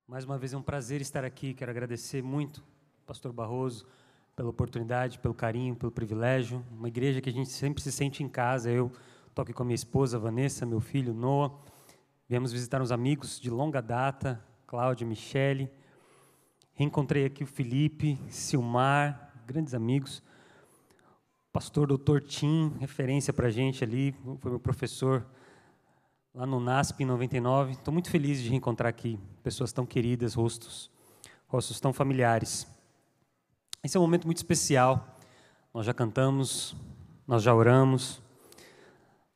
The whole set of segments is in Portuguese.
Mais uma vez é um prazer estar aqui. Quero agradecer muito ao pastor Barroso pela oportunidade, pelo carinho, pelo privilégio. Uma igreja que a gente sempre se sente em casa. Eu estou aqui com a minha esposa, Vanessa, meu filho, Noah. Viemos visitar uns amigos de longa data, Cláudia, Michele. Reencontrei aqui o Felipe, Silmar, grandes amigos. Pastor Dr. Tim, referência para a gente ali, foi meu professor lá no NASP em 99. Estou muito feliz de reencontrar aqui pessoas tão queridas, rostos tão familiares. Esse é um momento muito especial. Nós já cantamos, nós já oramos,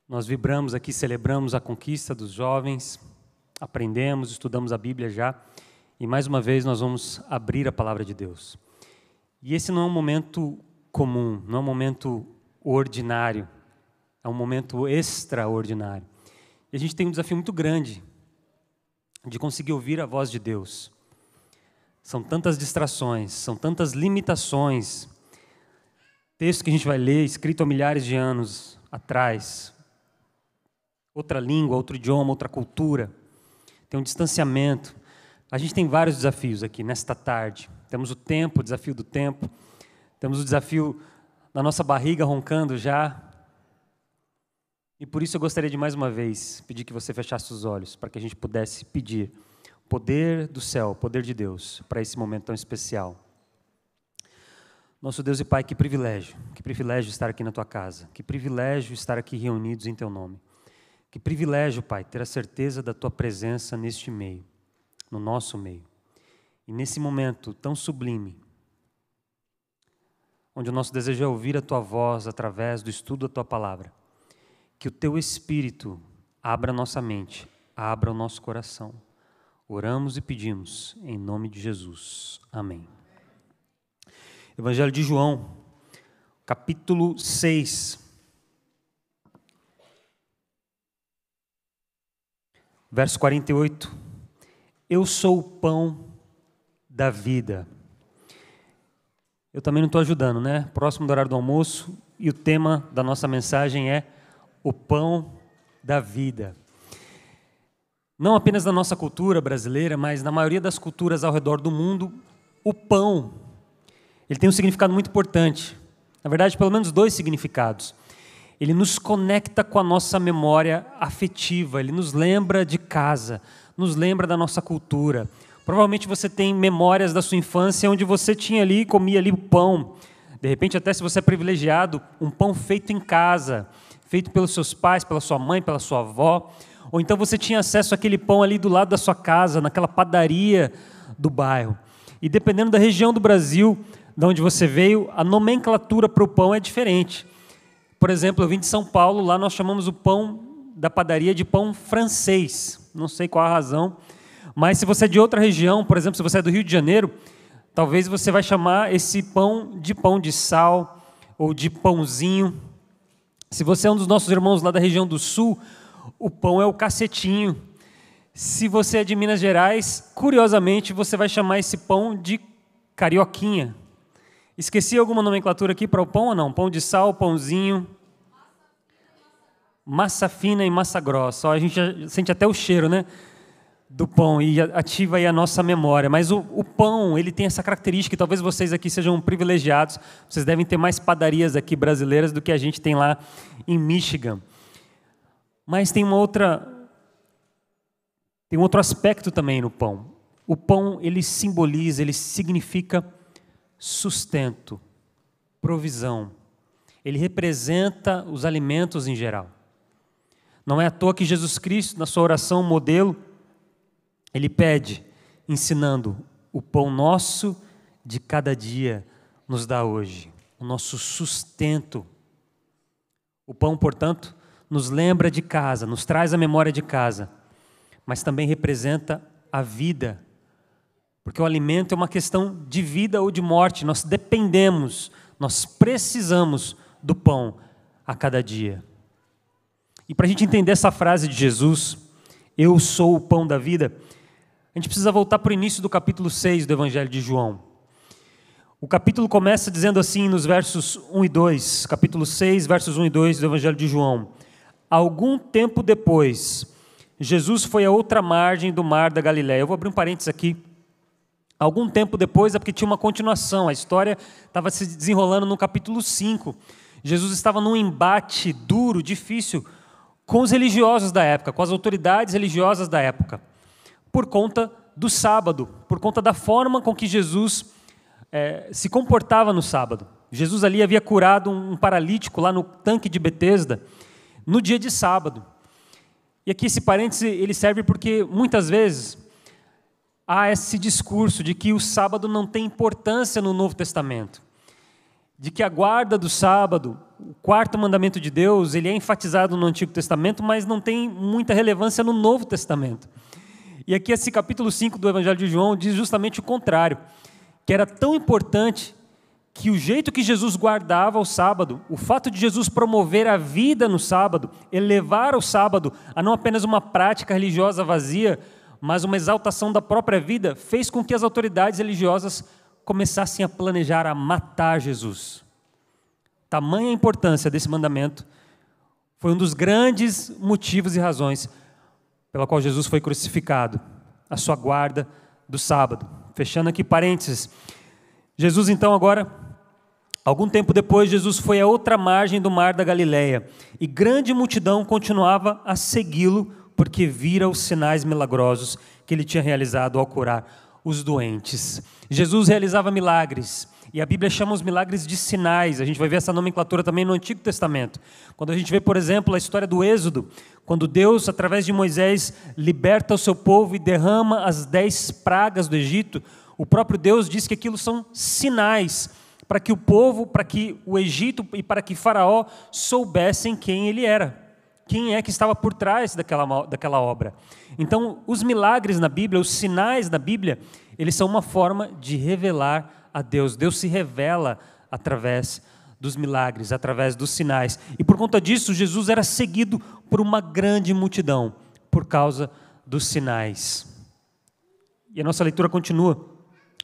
nós vibramos aqui, celebramos a conquista dos jovens, aprendemos, estudamos a Bíblia já, e mais uma vez nós vamos abrir a palavra de Deus. E esse não é um momento comum, não é um momento ordinário, é um momento extraordinário. E a gente tem um desafio muito grande de conseguir ouvir a voz de Deus. São tantas distrações, são tantas limitações. Texto que a gente vai ler, escrito há milhares de anos atrás. Outra língua, outro idioma, outra cultura. Tem um distanciamento. A gente tem vários desafios aqui nesta tarde. Temos o tempo, o desafio do tempo. Temos o desafio da nossa barriga roncando já. E por isso eu gostaria de mais uma vez pedir que você fechasse os olhos para que a gente pudesse pedir o poder do céu, o poder de Deus para esse momento tão especial. Nosso Deus e Pai, que privilégio estar aqui na Tua casa, que privilégio estar aqui reunidos em Teu nome. Que privilégio, Pai, ter a certeza da Tua presença neste meio, no nosso meio. E nesse momento tão sublime, onde o nosso desejo é ouvir a Tua voz através do estudo da Tua palavra, que o Teu Espírito abra a nossa mente, abra o nosso coração. Oramos e pedimos em nome de Jesus. Amém. Evangelho de João, capítulo 6. Verso 48. Eu sou o pão da vida. Eu também não estou ajudando, né? Próximo do horário do almoço, e o tema da nossa mensagem é o pão da vida. Não apenas na nossa cultura brasileira, mas na maioria das culturas ao redor do mundo, o pão, ele tem um significado muito importante. Na verdade, pelo menos dois significados. Ele nos conecta com a nossa memória afetiva, ele nos lembra de casa, nos lembra da nossa cultura. Provavelmente você tem memórias da sua infância onde você tinha ali, comia ali o pão. De repente, até se você é privilegiado, um pão feito em casa, feito pelos seus pais, pela sua mãe, pela sua avó. Ou então você tinha acesso àquele pão ali do lado da sua casa, naquela padaria do bairro. E dependendo da região do Brasil, de onde você veio, a nomenclatura para o pão é diferente. Por exemplo, eu vim de São Paulo, lá nós chamamos o pão da padaria de pão francês. Não sei qual a razão, mas se você é de outra região, por exemplo, se você é do Rio de Janeiro, talvez você vai chamar esse pão de sal ou de pãozinho. Se você é um dos nossos irmãos lá da região do Sul, o pão é o cacetinho. Se você é de Minas Gerais, curiosamente, você vai chamar esse pão de carioquinha. Esqueci alguma nomenclatura aqui para o pão ou não? Pão de sal, pãozinho, massa fina e massa grossa. A gente já sente até o cheiro, né, do pão e ativa aí a nossa memória. Mas o pão, ele tem essa característica, e talvez vocês aqui sejam privilegiados, vocês devem ter mais padarias aqui brasileiras do que a gente tem lá em Michigan. Mas tem um outro aspecto também no pão. O pão, ele simboliza, ele significa sustento, provisão. Ele representa os alimentos em geral. Não é à toa que Jesus Cristo, na sua oração modelo, ele pede, ensinando: o pão nosso de cada dia nos dá hoje, o nosso sustento. O pão, portanto, nos lembra de casa, nos traz a memória de casa, mas também representa a vida, porque o alimento é uma questão de vida ou de morte. Nós dependemos, nós precisamos do pão a cada dia. E para a gente entender essa frase de Jesus, eu sou o pão da vida, a gente precisa voltar para o início do capítulo 6 do Evangelho de João. O capítulo começa dizendo assim nos versos 1 e 2, capítulo 6, versos 1 e 2 do Evangelho de João. Algum tempo depois, Jesus foi a outra margem do mar da Galileia. Eu vou abrir um parênteses aqui. Algum tempo depois, é porque tinha uma continuação, a história estava se desenrolando no capítulo 5. Jesus estava num embate duro, difícil, com os religiosos da época, com as autoridades religiosas da época, por conta do sábado, por conta da forma com que Jesus se comportava no sábado. Jesus ali havia curado um paralítico lá no tanque de Betesda, no dia de sábado. E aqui esse parêntese ele serve porque muitas vezes há esse discurso de que o sábado não tem importância no Novo Testamento, de que a guarda do sábado, o quarto mandamento de Deus, ele é enfatizado no Antigo Testamento, mas não tem muita relevância no Novo Testamento. E aqui esse capítulo 5 do Evangelho de João diz justamente o contrário, que era tão importante que o jeito que Jesus guardava o sábado, o fato de Jesus promover a vida no sábado, elevar o sábado a não apenas uma prática religiosa vazia, mas uma exaltação da própria vida, fez com que as autoridades religiosas começassem a planejar a matar Jesus. Tamanha a importância desse mandamento foi um dos grandes motivos e razões pela qual Jesus foi crucificado, a sua guarda do sábado. Fechando aqui parênteses. Jesus então agora, algum tempo depois, Jesus foi a outra margem do mar da Galileia, e grande multidão continuava a segui-lo, porque vira os sinais milagrosos que ele tinha realizado ao curar os doentes. Jesus realizava milagres, e a Bíblia chama os milagres de sinais. A gente vai ver essa nomenclatura também no Antigo Testamento. Quando a gente vê, por exemplo, a história do Êxodo, quando Deus, através de Moisés, liberta o seu povo e derrama as 10 pragas do Egito, o próprio Deus diz que aquilo são sinais para que o povo, para que o Egito e para que Faraó soubessem quem ele era. Quem é que estava por trás daquela obra. Então, os milagres na Bíblia, os sinais na Bíblia, eles são uma forma de revelar a Deus. Deus se revela através dos milagres, através dos sinais. E por conta disso, Jesus era seguido por uma grande multidão, por causa dos sinais. E a nossa leitura continua,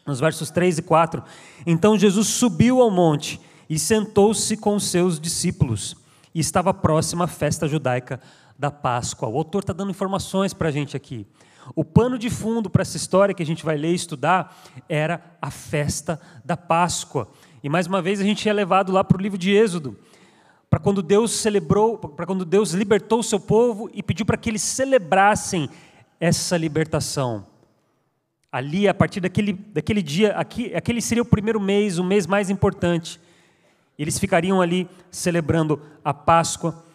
nos versos 3 e 4. Então Jesus subiu ao monte e sentou-se com os seus discípulos. E estava próxima a festa judaica da Páscoa. O autor está dando informações para a gente aqui. O pano de fundo para essa história que a gente vai ler e estudar era a festa da Páscoa. E mais uma vez a gente é levado lá para o livro de Êxodo, para quando Deus celebrou, para quando Deus libertou o seu povo e pediu para que eles celebrassem essa libertação. Ali, a partir daquele dia, aquele seria o primeiro mês, o mês mais importante. Eles ficariam ali celebrando a Páscoa.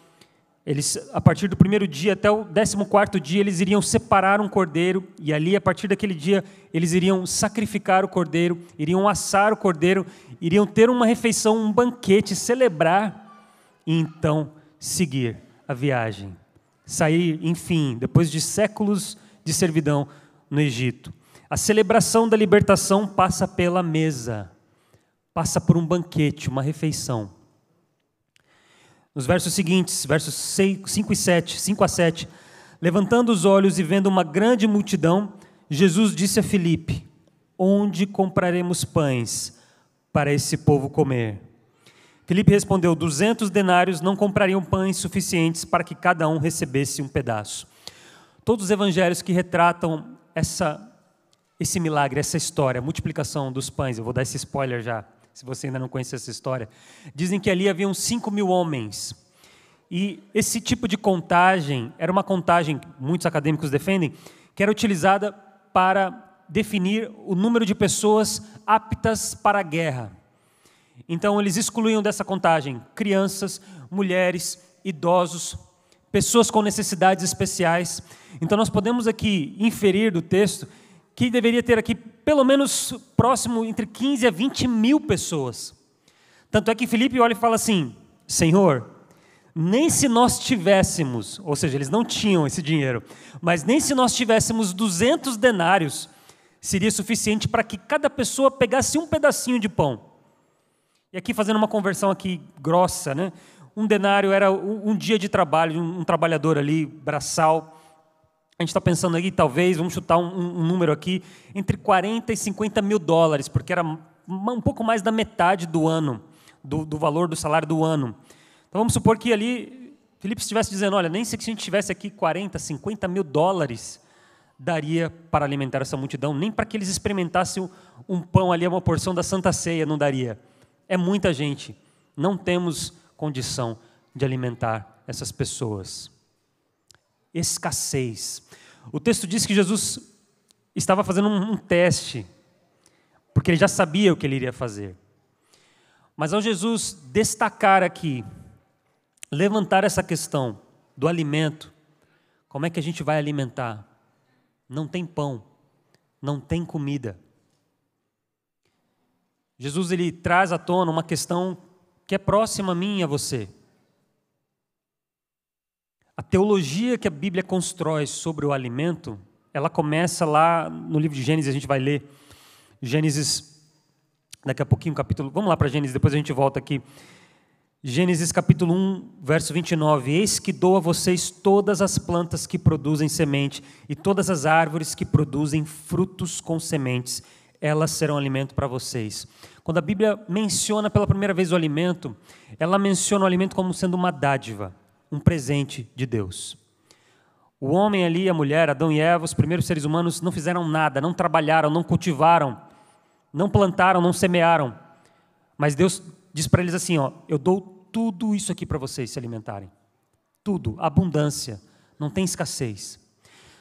Eles, a partir do primeiro dia até o 14º dia, eles iriam separar um cordeiro, e ali, a partir daquele dia, eles iriam sacrificar o cordeiro, iriam assar o cordeiro, iriam ter uma refeição, um banquete, celebrar, e então seguir a viagem. Sair, enfim, depois de séculos de servidão no Egito. A celebração da libertação passa pela mesa, passa por um banquete, uma refeição. Nos versos seguintes, versos 5 a 7, levantando os olhos e vendo uma grande multidão, Jesus disse a Filipe: onde compraremos pães para esse povo comer? Filipe respondeu: 200 denários não comprariam pães suficientes para que cada um recebesse um pedaço. Todos os evangelhos que retratam esse milagre, essa história, a multiplicação dos pães, eu vou dar esse spoiler já, se você ainda não conhece essa história, dizem que ali haviam 5.000 homens. E esse tipo de contagem era uma contagem, muitos acadêmicos defendem, que era utilizada para definir o número de pessoas aptas para a guerra. Então, eles excluíam dessa contagem crianças, mulheres, idosos, pessoas com necessidades especiais. Então, nós podemos aqui inferir do texto que deveria ter aqui pelo menos próximo entre 15 a 20 mil pessoas. Tanto é que Filipe olha e fala assim: Senhor, nem se nós tivéssemos, ou seja, eles não tinham esse dinheiro, mas nem se nós tivéssemos 200 denários, seria suficiente para que cada pessoa pegasse um pedacinho de pão. E aqui fazendo uma conversão aqui grossa, né? Um denário era um dia de trabalho, um trabalhador ali, braçal. A gente está pensando aqui, talvez, vamos chutar um número aqui, entre 40 e 50 mil dólares, porque era um pouco mais da metade do ano, do valor do salário do ano. Então vamos supor que ali Filipe estivesse dizendo, olha, nem se a gente tivesse aqui 40, 50 mil dólares, daria para alimentar essa multidão, nem para que eles experimentassem um pão ali, uma porção da Santa Ceia, não daria. É muita gente, não temos condição de alimentar essas pessoas. Escassez. O texto diz que Jesus estava fazendo um teste, porque ele já sabia o que ele iria fazer. Mas ao Jesus destacar aqui, levantar essa questão do alimento, como é que a gente vai alimentar? Não tem pão, não tem comida. Jesus ele traz à tona uma questão que é próxima a mim e a você. A teologia que a Bíblia constrói sobre o alimento, ela começa lá no livro de Gênesis, a gente vai ler Gênesis, daqui a pouquinho, capítulo, vamos lá para Gênesis, depois a gente volta aqui. Gênesis capítulo 1, verso 29, eis que dou a vocês todas as plantas que produzem semente e todas as árvores que produzem frutos com sementes, elas serão alimento para vocês. Quando a Bíblia menciona pela primeira vez o alimento, ela menciona o alimento como sendo uma dádiva, um presente de Deus. O homem ali, a mulher, Adão e Eva, os primeiros seres humanos não fizeram nada, não trabalharam, não cultivaram, não plantaram, não semearam, mas Deus diz para eles assim, ó, eu dou tudo isso aqui para vocês se alimentarem. Tudo, abundância, não tem escassez.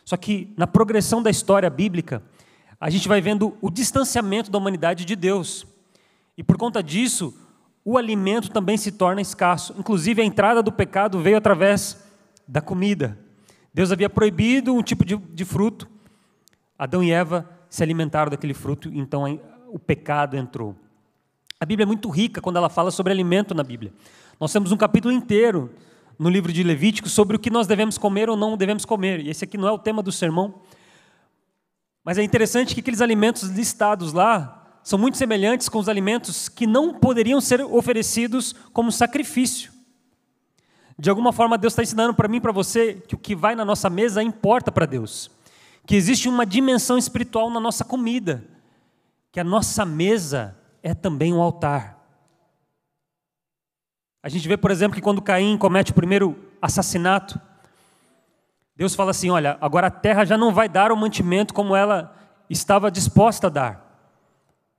Só que na progressão da história bíblica, a gente vai vendo o distanciamento da humanidade de Deus. E por conta disso, o alimento também se torna escasso. Inclusive a entrada do pecado veio através da comida. Deus havia proibido um tipo de fruto. Adão e Eva se alimentaram daquele fruto, então o pecado entrou. A Bíblia é muito rica quando ela fala sobre alimento na Bíblia. Nós temos um capítulo inteiro no livro de Levítico sobre o que nós devemos comer ou não devemos comer. E esse aqui não é o tema do sermão. Mas é interessante que aqueles alimentos listados lá são muito semelhantes com os alimentos que não poderiam ser oferecidos como sacrifício. De alguma forma Deus está ensinando para mim e para você que o que vai na nossa mesa importa para Deus. Que existe uma dimensão espiritual na nossa comida. Que a nossa mesa é também um altar. A gente vê, por exemplo, que quando Caim comete o primeiro assassinato, Deus fala assim, olha, agora a terra já não vai dar o mantimento como ela estava disposta a dar.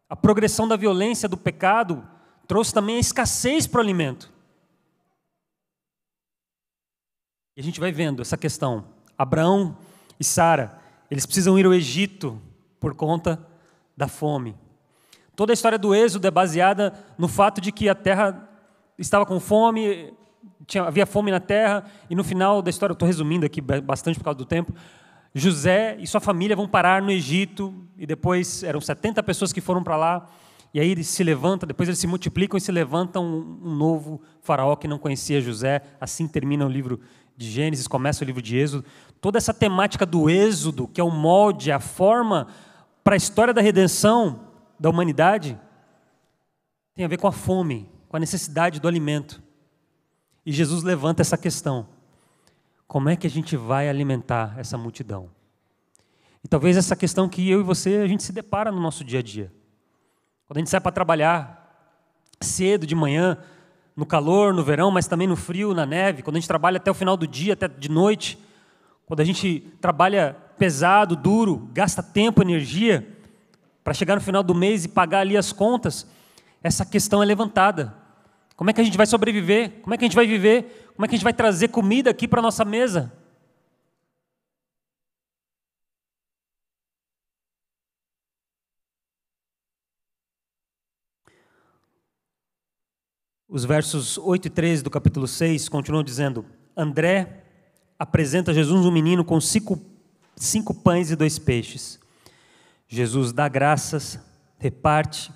A progressão da violência, do pecado, trouxe também a escassez para o alimento. E a gente vai vendo essa questão. Abraão e Sara, eles precisam ir ao Egito por conta da fome. Toda a história do Êxodo é baseada no fato de que a terra estava com fome, havia fome na terra, e no final da história, eu estou resumindo aqui bastante por causa do tempo, José e sua família vão parar no Egito, e depois eram 70 pessoas que foram para lá, e aí eles se levantam, depois eles se multiplicam e se levantam um novo faraó que não conhecia José. Assim termina o livro de Gênesis, começa o livro de Êxodo. Toda essa temática do Êxodo, que é o molde, a forma para a história da redenção da humanidade, tem a ver com a fome, com a necessidade do alimento. E Jesus levanta essa questão. Como é que a gente vai alimentar essa multidão? E talvez essa questão que eu e você, a gente se depara no nosso dia a dia. Quando a gente sai para trabalhar cedo, de manhã, no calor, no verão, mas também no frio, na neve, quando a gente trabalha até o final do dia, até de noite, quando a gente trabalha pesado, duro, gasta tempo, energia, para chegar no final do mês e pagar ali as contas, essa questão é levantada. Como é que a gente vai sobreviver? Como é que a gente vai viver? Como é que a gente vai trazer comida aqui para a nossa mesa? Os versos 8 e 13 do capítulo 6 continuam dizendo, André apresenta a Jesus um menino com cinco pães e 2 peixes. Jesus dá graças, reparte,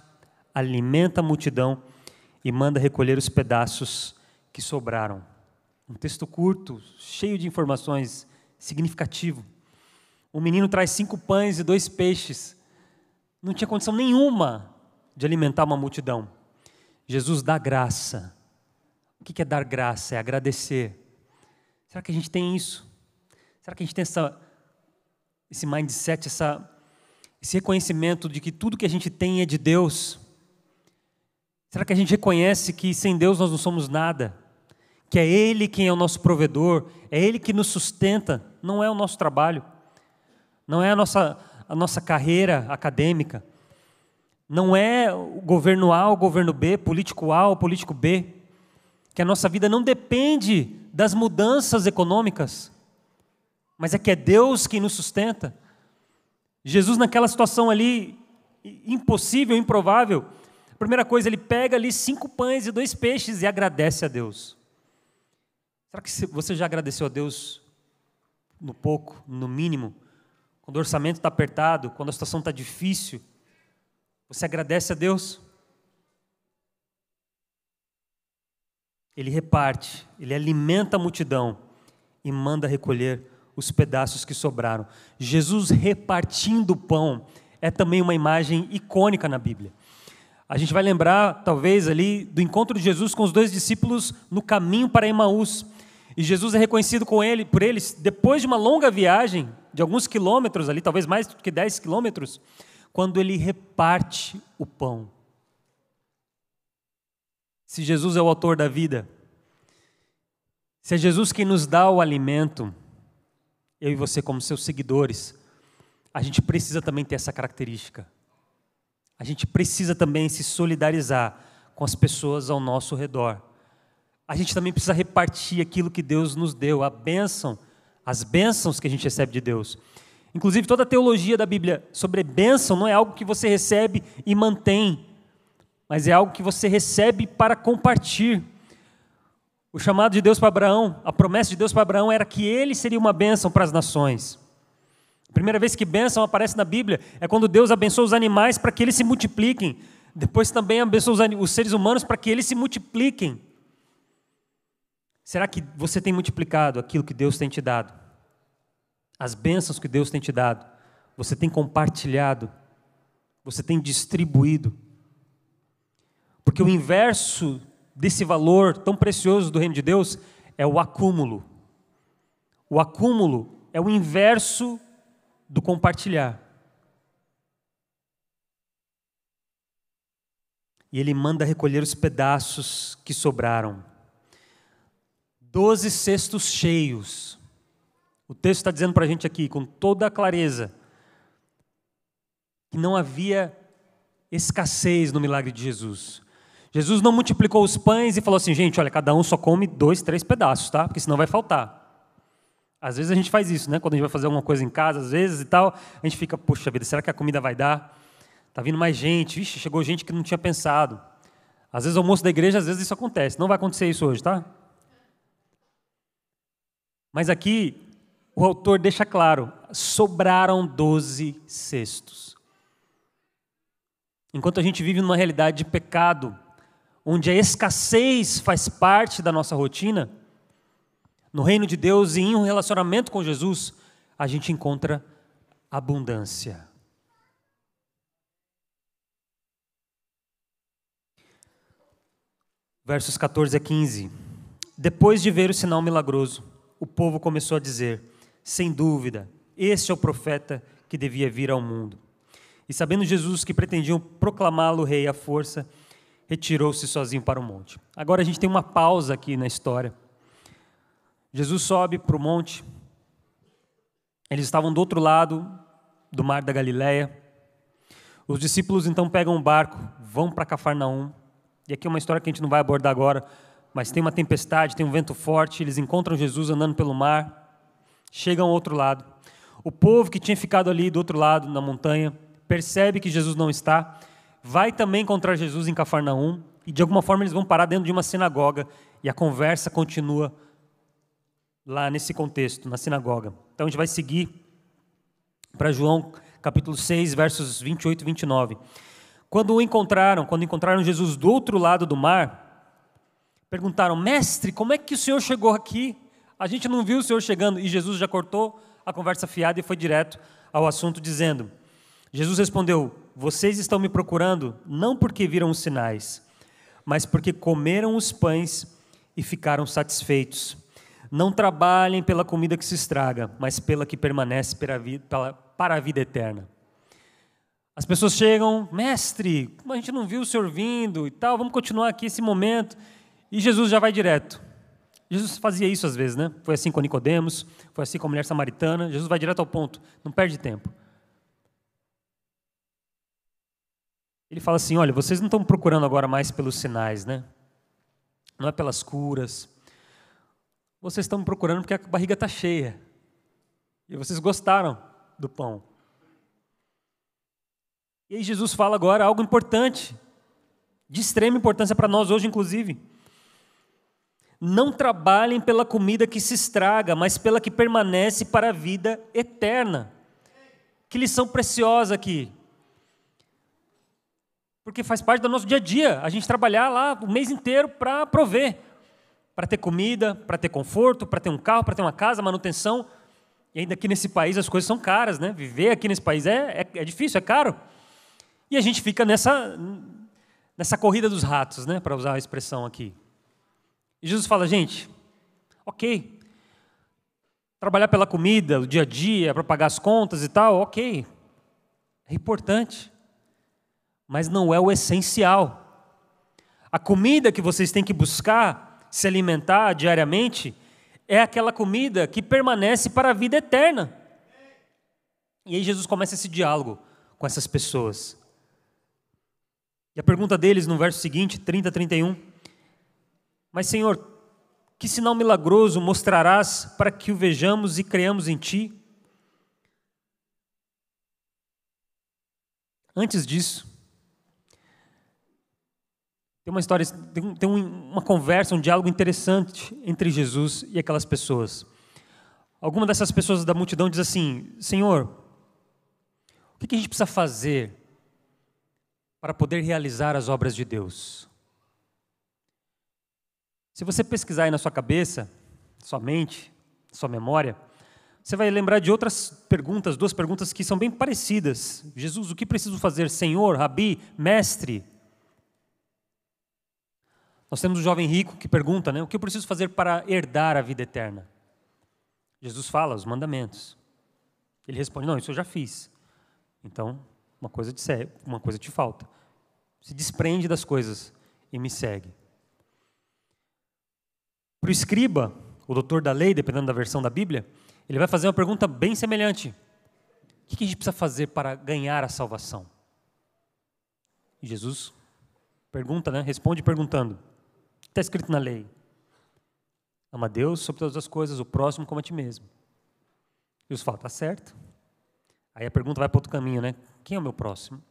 alimenta a multidão e manda recolher os pedaços que sobraram. Um texto curto, cheio de informações, significativo. O menino traz 5 pães e 2 peixes. Não tinha condição nenhuma de alimentar uma multidão. Jesus dá graça. O que é dar graça? É agradecer. Será que a gente tem isso? Será que a gente tem esse mindset, esse reconhecimento de que tudo que a gente tem é de Deus? Será que a gente reconhece que sem Deus nós não somos nada? que é Ele quem é o nosso provedor, é Ele que nos sustenta, não é o nosso trabalho, não é a nossa carreira acadêmica, não é o governo A, o governo B, político A, o político B, que a nossa vida não depende das mudanças econômicas, mas é que é Deus quem nos sustenta. Jesus, naquela situação ali, impossível, improvável, a primeira coisa, ele pega ali 5 pães e 2 peixes e agradece a Deus. Será que você já agradeceu a Deus no pouco, no mínimo? Quando o orçamento está apertado, quando a situação está difícil, você agradece a Deus? Ele reparte, ele alimenta a multidão e manda recolher os pedaços que sobraram. Jesus repartindo o pão é também uma imagem icônica na Bíblia. A gente vai lembrar, talvez, ali do encontro de Jesus com os 2 discípulos no caminho para Emaús. E Jesus é reconhecido por eles, depois de uma longa viagem, de alguns quilômetros ali, talvez mais do que 10 quilômetros, quando ele reparte o pão. Se Jesus é o autor da vida, se é Jesus quem nos dá o alimento, eu e você como seus seguidores, a gente precisa também ter essa característica. A gente precisa também se solidarizar com as pessoas ao nosso redor. A gente também precisa repartir aquilo que Deus nos deu, a bênção, as bênçãos que a gente recebe de Deus. Inclusive, toda a teologia da Bíblia sobre bênção não é algo que você recebe e mantém, mas é algo que você recebe para compartilhar. O chamado de Deus para Abraão, a promessa de Deus para Abraão era que ele seria uma bênção para as nações. A primeira vez que bênção aparece na Bíblia é quando Deus abençoa os animais para que eles se multipliquem. Depois também abençoa os seres humanos para que eles se multipliquem. Será que você tem multiplicado aquilo que Deus tem te dado? As bênçãos que Deus tem te dado? Você tem compartilhado? Você tem distribuído? Porque o inverso desse valor tão precioso do reino de Deus é o acúmulo. O acúmulo é o inverso do compartilhar. E ele manda recolher os pedaços que sobraram. 12 cestos cheios. O texto está dizendo para a gente aqui, com toda a clareza, que não havia escassez no milagre de Jesus. Jesus não multiplicou os pães e falou assim, gente, olha, cada um só come 2, 3 pedaços, tá? Porque senão vai faltar. Às vezes a gente faz isso, né? Quando a gente vai fazer alguma coisa em casa, às vezes e tal, a gente fica, poxa vida, será que a comida vai dar? Está vindo mais gente, vixe, chegou gente que não tinha pensado. Às vezes o almoço da igreja, às vezes isso acontece. Não vai acontecer isso hoje, tá? Mas aqui, o autor deixa claro, sobraram 12 cestos. Enquanto a gente vive numa realidade de pecado, onde a escassez faz parte da nossa rotina, no reino de Deus e em um relacionamento com Jesus, a gente encontra abundância. Versos 14 a 15. Depois de ver o sinal milagroso, o povo começou a dizer, sem dúvida, este é o profeta que devia vir ao mundo. E sabendo Jesus que pretendiam proclamá-lo rei à força, retirou-se sozinho para o monte. Agora a gente tem uma pausa aqui na história. Jesus sobe para o monte. Eles estavam do outro lado do mar da Galileia. Os discípulos então pegam um barco, vão para Cafarnaum. E aqui é uma história que a gente não vai abordar agora, mas tem uma tempestade, tem um vento forte, eles encontram Jesus andando pelo mar, chegam ao outro lado. O povo que tinha ficado ali do outro lado, na montanha, percebe que Jesus não está, vai também encontrar Jesus em Cafarnaum, e de alguma forma eles vão parar dentro de uma sinagoga, e a conversa continua lá nesse contexto, na sinagoga. Então a gente vai seguir para João capítulo 6, versos 28 e 29. Quando encontraram Jesus do outro lado do mar, perguntaram, mestre, como é que o senhor chegou aqui? A gente não viu o senhor chegando. E Jesus já cortou a conversa fiada e foi direto ao assunto, dizendo, Jesus respondeu, vocês estão me procurando não porque viram os sinais, mas porque comeram os pães e ficaram satisfeitos. Não trabalhem pela comida que se estraga, mas pela que permanece para a vida eterna. As pessoas chegam, mestre, a gente não viu o senhor vindo e tal, vamos continuar aqui esse momento. E Jesus já vai direto. Jesus fazia isso às vezes, né? Foi assim com Nicodemos, foi assim com a mulher samaritana. Jesus vai direto ao ponto, não perde tempo. Ele fala assim, olha, vocês não estão procurando agora mais pelos sinais, né? Não é pelas curas. Vocês estão procurando porque a barriga está cheia. E vocês gostaram do pão. E aí Jesus fala agora algo importante, de extrema importância para nós hoje, inclusive. Não trabalhem pela comida que se estraga, mas pela que permanece para a vida eterna. Que lição preciosa aqui. Porque faz parte do nosso dia a dia, a gente trabalhar lá o mês inteiro para prover. Para ter comida, para ter conforto, para ter um carro, para ter uma casa, manutenção. E ainda aqui nesse país as coisas são caras, né? Viver aqui nesse país é difícil, é caro. E a gente fica nessa corrida dos ratos, né? Para usar a expressão aqui. E Jesus fala, gente, ok, trabalhar pela comida, o dia a dia, para pagar as contas e tal, ok, é importante, mas não é o essencial. A comida que vocês têm que buscar, se alimentar diariamente, é aquela comida que permanece para a vida eterna. E aí Jesus começa esse diálogo com essas pessoas. E a pergunta deles no verso seguinte, 30, 31, mas Senhor, que sinal milagroso mostrarás para que o vejamos e creamos em Ti? Antes disso, tem uma história, tem uma conversa, um diálogo interessante entre Jesus e aquelas pessoas. Alguma dessas pessoas da multidão diz assim, Senhor, o que a gente precisa fazer para poder realizar as obras de Deus? Se você pesquisar aí na sua cabeça, sua mente, sua memória, você vai lembrar de outras perguntas, duas perguntas que são bem parecidas. Jesus, o que preciso fazer? Senhor, Rabi, Mestre? Nós temos um jovem rico que pergunta, né? O que eu preciso fazer para herdar a vida eterna? Jesus fala, os mandamentos. Ele responde, não, isso eu já fiz. Então, uma coisa te falta. Se desprende das coisas e me segue. Para o escriba, o doutor da lei, dependendo da versão da Bíblia, ele vai fazer uma pergunta bem semelhante. O que a gente precisa fazer para ganhar a salvação? E Jesus pergunta, né? Responde perguntando. O que está escrito na lei? Ama a Deus sobre todas as coisas, o próximo como a ti mesmo. Jesus fala, está certo. Aí a pergunta vai para outro caminho, né? Quem é o meu próximo?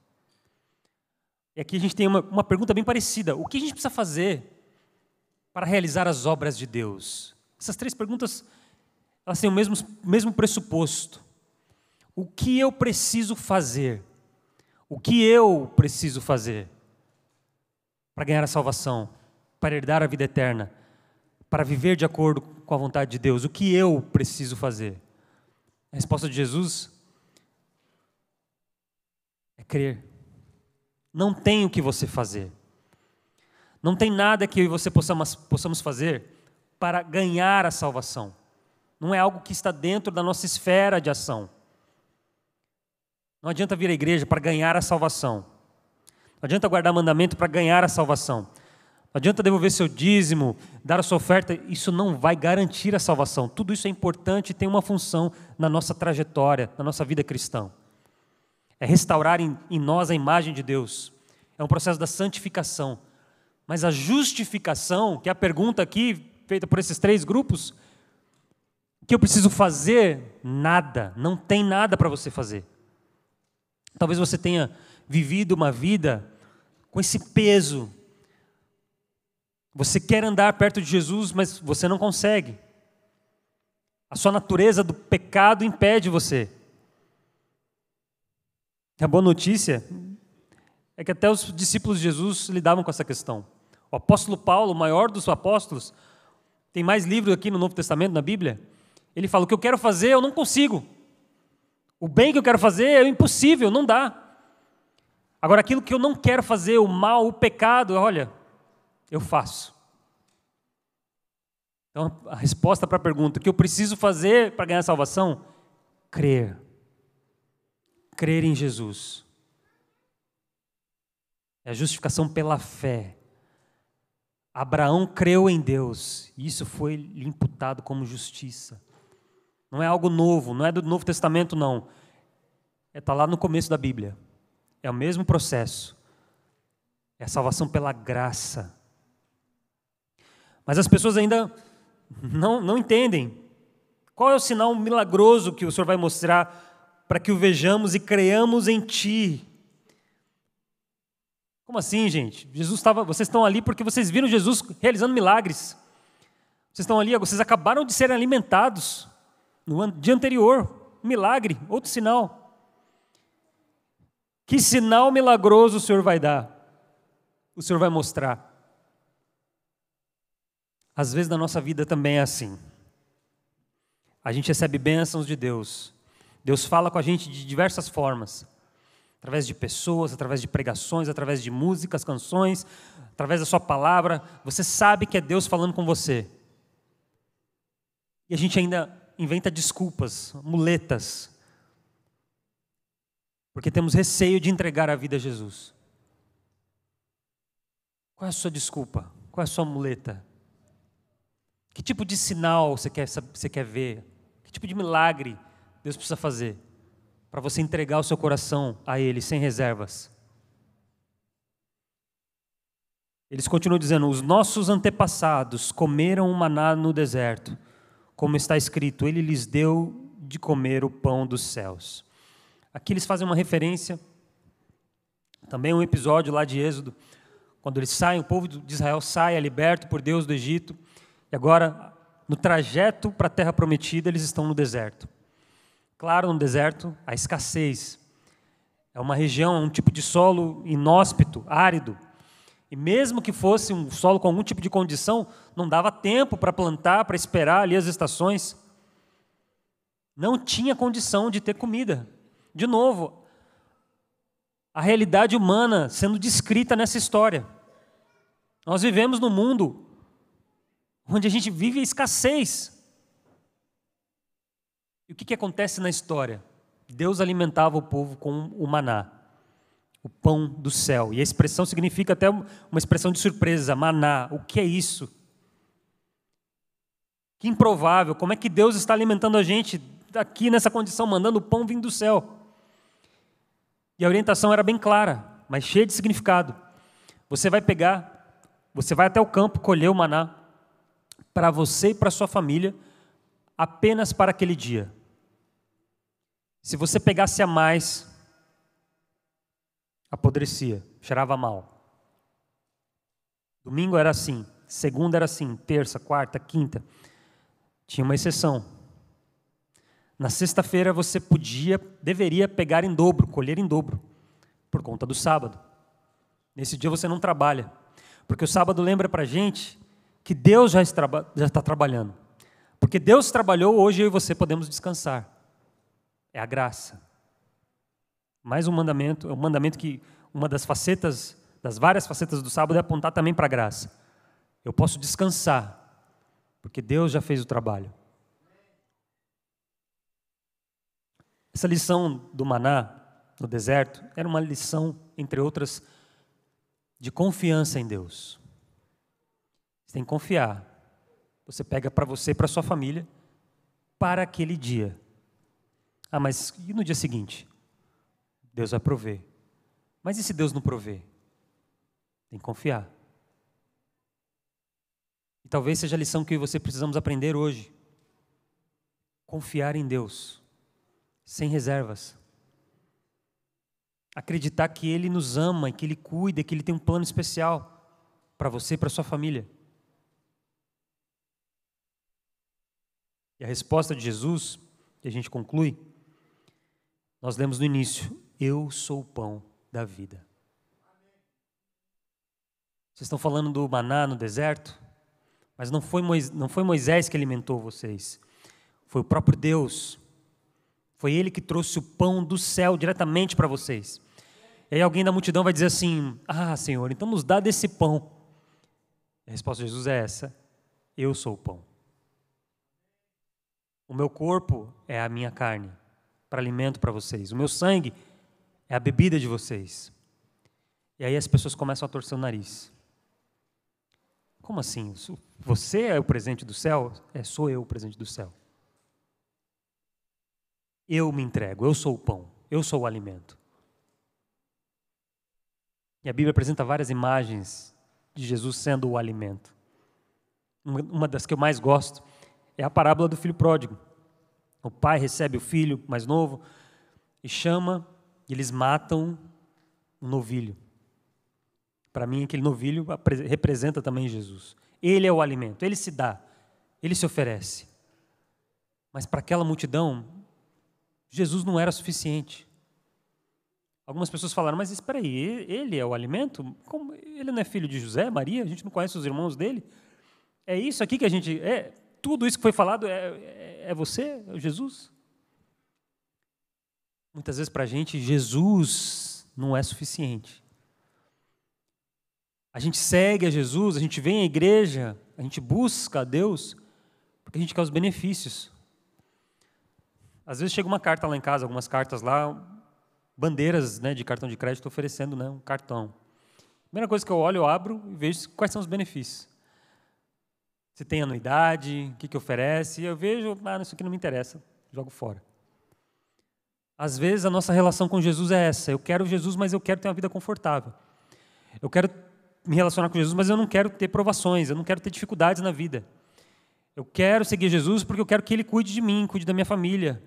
E aqui a gente tem uma pergunta bem parecida. O que a gente precisa fazer para realizar as obras de Deus? Essas três perguntas, elas têm o mesmo pressuposto. O que eu preciso fazer? O que eu preciso fazer para ganhar a salvação, para herdar a vida eterna, para viver de acordo com a vontade de Deus? O que eu preciso fazer? A resposta de Jesus é crer. Não tem o que você fazer. Não tem nada que eu e você possamos fazer para ganhar a salvação. Não é algo que está dentro da nossa esfera de ação. Não adianta vir à igreja para ganhar a salvação. Não adianta guardar mandamento para ganhar a salvação. Não adianta devolver seu dízimo, dar a sua oferta. Isso não vai garantir a salvação. Tudo isso é importante e tem uma função na nossa trajetória, na nossa vida cristã. É restaurar em nós a imagem de Deus. É um processo da santificação. Mas a justificação, que é a pergunta aqui, feita por esses três grupos, o que eu preciso fazer? Nada, não tem nada para você fazer. Talvez você tenha vivido uma vida com esse peso. Você quer andar perto de Jesus, mas você não consegue. A sua natureza do pecado impede você. A boa notícia é que até os discípulos de Jesus lidavam com essa questão. O apóstolo Paulo, o maior dos apóstolos, tem mais livros aqui no Novo Testamento, na Bíblia. Ele fala, o que eu quero fazer, eu não consigo. O bem que eu quero fazer é impossível, não dá. Agora, aquilo que eu não quero fazer, o mal, o pecado, olha, eu faço. Então, a resposta para a pergunta, o que eu preciso fazer para ganhar a salvação? Crer. Crer em Jesus. É a justificação pela fé. Abraão creu em Deus, e isso foi lhe imputado como justiça. Não é algo novo, não é do Novo Testamento, não. Está lá no começo da Bíblia. É o mesmo processo. É a salvação pela graça. Mas as pessoas ainda não entendem. Qual é o sinal milagroso que o Senhor vai mostrar para que o vejamos e creiamos em Ti? Como assim, gente? Vocês estão ali porque vocês viram Jesus realizando milagres. Vocês estão ali, vocês acabaram de serem alimentados no dia anterior. Milagre, outro sinal. Que sinal milagroso o Senhor vai dar? O Senhor vai mostrar. Às vezes na nossa vida também é assim. A gente recebe bênçãos de Deus. Deus fala com a gente de diversas formas. Através de pessoas, através de pregações, através de músicas, canções, através da sua palavra. Você sabe que é Deus falando com você. E a gente ainda inventa desculpas, muletas. Porque temos receio de entregar a vida a Jesus. Qual é a sua desculpa? Qual é a sua muleta? Que tipo de sinal você quer ver? Que tipo de milagre Deus precisa fazer para você entregar o seu coração a Ele sem reservas? Eles continuam dizendo: os nossos antepassados comeram o maná no deserto, como está escrito, Ele lhes deu de comer o pão dos céus. Aqui eles fazem uma referência, também um episódio lá de Êxodo, quando eles saem, o povo de Israel sai, é liberto por Deus do Egito, e agora, no trajeto para a terra prometida, eles estão no deserto. Claro, no deserto, a escassez. É uma região, um tipo de solo inóspito, árido. E mesmo que fosse um solo com algum tipo de condição, não dava tempo para plantar, para esperar ali as estações. Não tinha condição de ter comida. De novo, a realidade humana sendo descrita nessa história. Nós vivemos num mundo onde a gente vive a escassez. E o que acontece na história? Deus alimentava o povo com o maná, o pão do céu. E a expressão significa até uma expressão de surpresa, maná. O que é isso? Que improvável, como é que Deus está alimentando a gente aqui nessa condição, mandando o pão vindo do céu? E a orientação era bem clara, mas cheia de significado. Você vai até o campo colher o maná, para você e para sua família, apenas para aquele dia. Se você pegasse a mais, apodrecia, cheirava mal. Domingo era assim, segunda era assim, terça, quarta, quinta. Tinha uma exceção. Na sexta-feira você deveria pegar em dobro, colher em dobro, por conta do sábado. Nesse dia você não trabalha, porque o sábado lembra para a gente que Deus já está trabalhando. Porque Deus trabalhou, hoje eu e você podemos descansar. É a graça. Mais um mandamento, é um mandamento que uma das várias facetas do sábado é apontar também para a graça. Eu posso descansar, porque Deus já fez o trabalho. Essa lição do maná no deserto era uma lição, entre outras, de confiança em Deus. Você tem que confiar. Você pega para você e para sua família para aquele dia. Ah, mas e no dia seguinte? Deus vai prover. Mas e se Deus não prover? Tem que confiar. E talvez seja a lição que você precisamos aprender hoje. Confiar em Deus, sem reservas. Acreditar que Ele nos ama, que Ele cuida, que Ele tem um plano especial para você e para sua família. E a resposta de Jesus, que a gente conclui, nós lemos no início: eu sou o pão da vida. Vocês estão falando do maná no deserto, mas não foi Moisés que alimentou vocês, foi o próprio Deus. Foi Ele que trouxe o pão do céu diretamente para vocês. E aí alguém da multidão vai dizer assim: ah, Senhor, então nos dá desse pão. A resposta de Jesus é essa: eu sou o pão. O meu corpo é a minha carne, para alimento para vocês. O meu sangue é a bebida de vocês. E aí as pessoas começam a torcer o nariz. Como assim? Você é o presente do céu? Sou eu o presente do céu. Eu me entrego, eu sou o pão, eu sou o alimento. E a Bíblia apresenta várias imagens de Jesus sendo o alimento. Uma das que eu mais gosto é a parábola do filho pródigo. O pai recebe o filho mais novo e chama, e eles matam um novilho. Para mim, aquele novilho representa também Jesus. Ele é o alimento, ele se dá, ele se oferece. Mas para aquela multidão, Jesus não era suficiente. Algumas pessoas falaram, mas espera aí, ele é o alimento? Como? Ele não é filho de José, Maria? A gente não conhece os irmãos dele? É isso aqui que a gente... tudo isso que foi falado é você, é Jesus? Muitas vezes para a gente, Jesus não é suficiente. A gente segue a Jesus, a gente vem à igreja, a gente busca a Deus, porque a gente quer os benefícios. Às vezes chega uma carta lá em casa, algumas cartas lá, bandeiras, né, de cartão de crédito oferecendo, né, um cartão. A primeira coisa que eu olho, eu abro e vejo quais são os benefícios. Se tem anuidade, o que oferece, eu vejo, isso aqui não me interessa, jogo fora. Às vezes a nossa relação com Jesus é essa, eu quero Jesus, mas eu quero ter uma vida confortável. Eu quero me relacionar com Jesus, mas eu não quero ter provações, eu não quero ter dificuldades na vida. Eu quero seguir Jesus porque eu quero que Ele cuide de mim, cuide da minha família,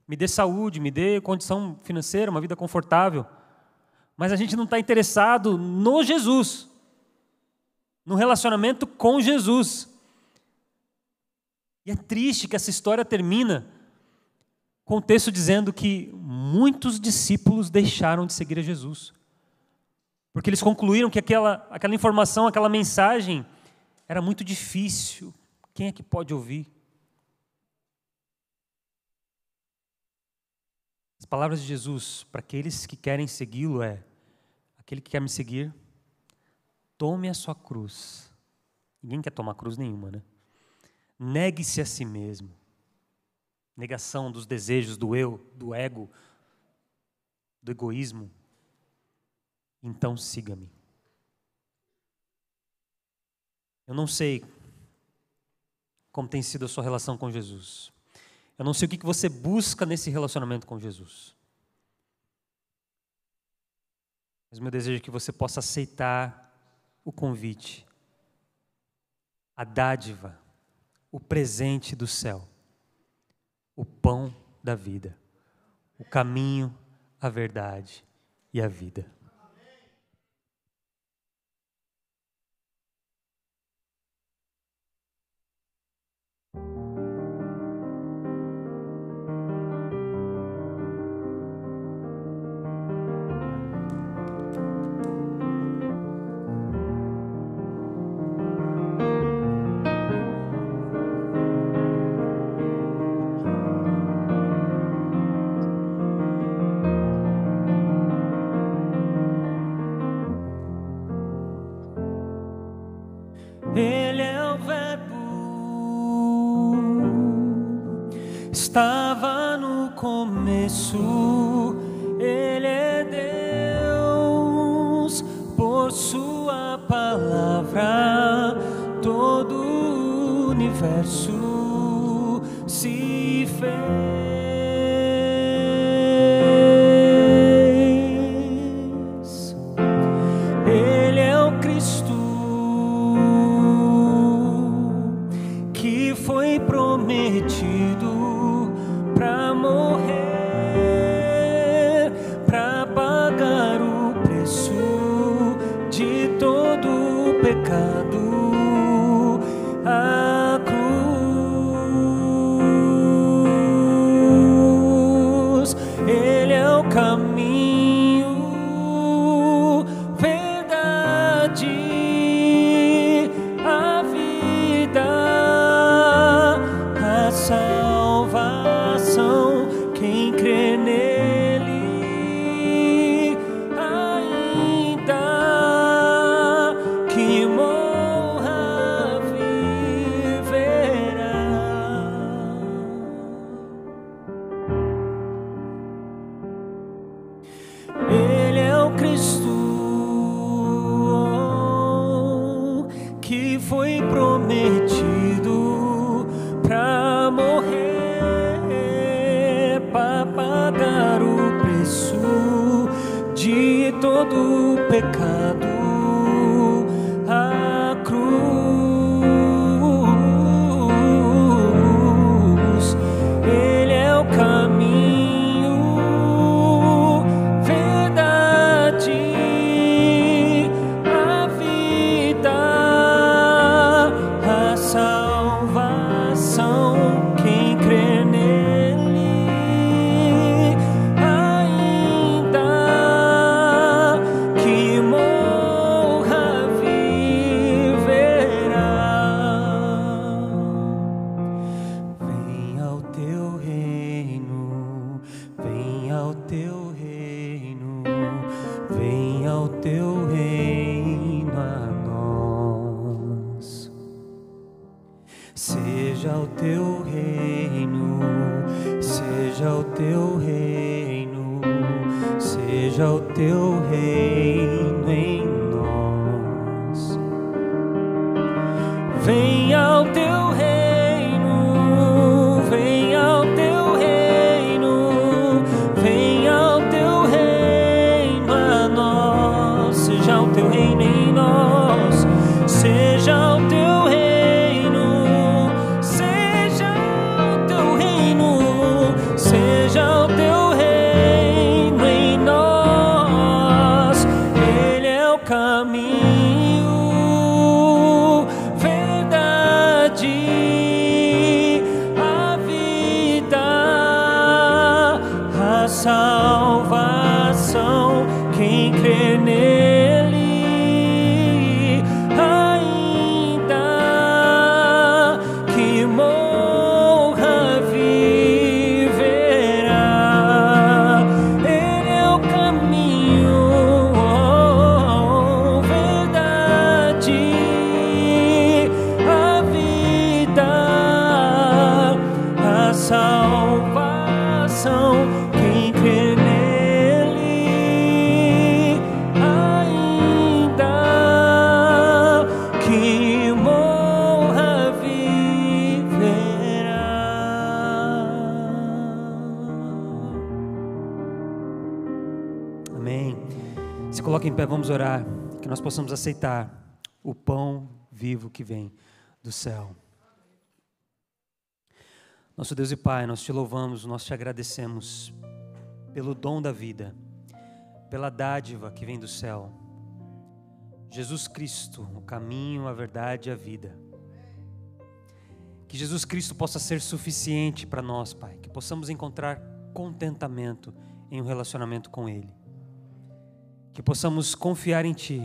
me dê saúde, me dê condição financeira, uma vida confortável. Mas a gente não está interessado no Jesus, no relacionamento com Jesus. E é triste que essa história termina com o texto dizendo que muitos discípulos deixaram de seguir a Jesus. Porque eles concluíram que aquela informação, aquela mensagem era muito difícil. Quem é que pode ouvir? As palavras de Jesus para aqueles que querem segui-lo aquele que quer me seguir, tome a sua cruz. Ninguém quer tomar cruz nenhuma, né? Negue-se a si mesmo. Negação dos desejos do eu, do ego, do egoísmo. Então siga-me. Eu não sei como tem sido a sua relação com Jesus. Eu não sei o que você busca nesse relacionamento com Jesus. Mas meu desejo é que você possa aceitar o convite, a dádiva, o presente do céu, o pão da vida, o caminho, a verdade e a vida. Ele é o Verbo, estava no começo, Ele é Deus, por sua palavra, todo o universo se fez. Ele é o Cristo, foi prometido para morrer, para pagar o preço de todo o pecado, a cruz. Ele é o caminho, verdade, a vida, salvação. Quem crê nele, ainda que morra, viverá. todo o pecado à cruz. Ele é o caminho, verdade, a vida, a salvação. Quem crê nele, ainda que morra, viverá. Venha ao teu reino, venha ao teu reino, venha ao teu reino a nós. Seja o teu reino, seja o teu reino, seja o teu reino em nós. Venha ao teu reino, venha ao teu reino, venha ao teu reino a nós. Seja o teu reino em nós, seja o teu reino, seja o teu reino, seja o teu reino em nós. Ele é o caminho, verdade, a vida, a salvação. Quem crê nele, ainda que morra, viverá. Ele é o caminho, verdade, a vida, a salvação. Quem crê nele, ainda que morra, viverá. Amém. Se coloque em pé, vamos orar, que nós possamos aceitar o pão vivo que vem do céu. Nosso Deus e Pai, nós te louvamos, nós te agradecemos pelo dom da vida, pela dádiva que vem do céu. Jesus Cristo, o caminho, a verdade e a vida. Que Jesus Cristo possa ser suficiente para nós, Pai, que possamos encontrar contentamento em um relacionamento com Ele. Que possamos confiar em Ti,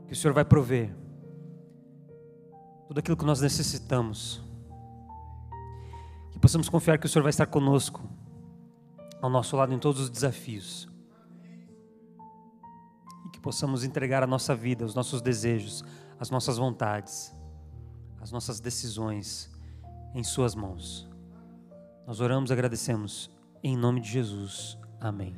que o Senhor vai prover tudo aquilo que nós necessitamos. Que possamos confiar que o Senhor vai estar conosco, ao nosso lado em todos os desafios. E que possamos entregar a nossa vida, os nossos desejos, as nossas vontades, as nossas decisões em Suas mãos. Nós oramos e agradecemos em nome de Jesus. Amém.